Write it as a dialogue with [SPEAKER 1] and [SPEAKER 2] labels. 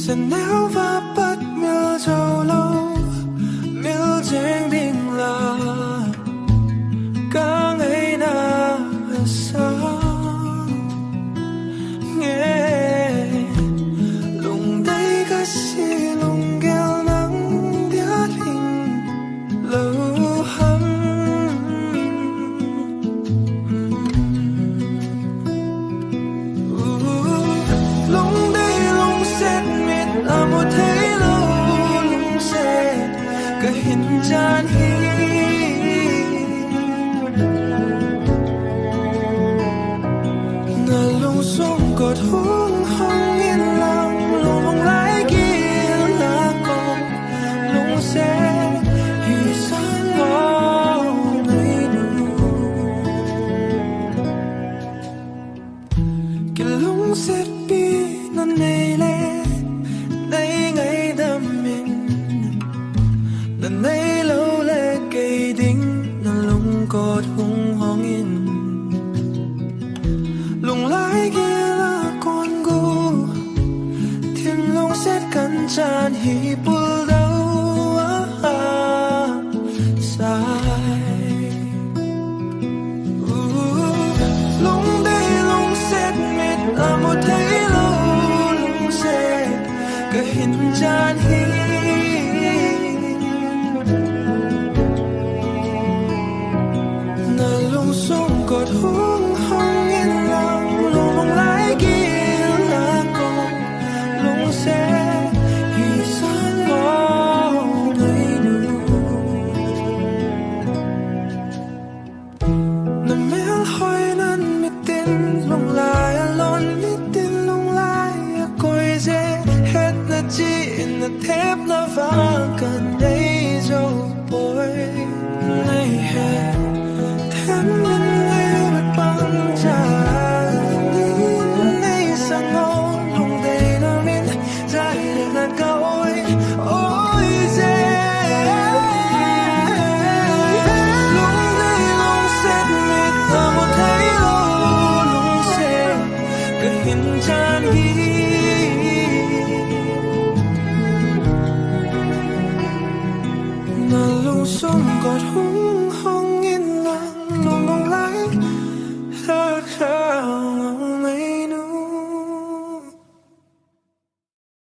[SPEAKER 1] Sẽ nếu và bất miêu châu lâu miêu chênh đình là cả ngày na xa nghe lùng đây cái gì lùng gheo nắng đĩa hình lâu hâm lùng đây lùng xét mịt ở một thế lâu lùng xét cái hình chan hi ngờ lùng xuống cột hung không yên lặng lùng lại kia là con lùng sẽ hi sáng ngõ nơi nụ cái lùng xét bi nó này lẽ đây ngày đâm mình lần này lâu lệ cây đinh nó lùng cột hung hoang yên lùng lại kia là con gu thiên lùng xét cắn chan hi bul đâu sai lùng đây lùng xét mịt ở một thế lâu lùng xét cái hình chan hi ngờ lùng xuống cột hung không yên lặng lùng lại kia là con lùng sẽ hi sáng ngõ nơi nụ nằm mel hỏi nan mi tin lùng lại alone mi tin lùng lại coi dễ hết là chỉ là thép là vàng cần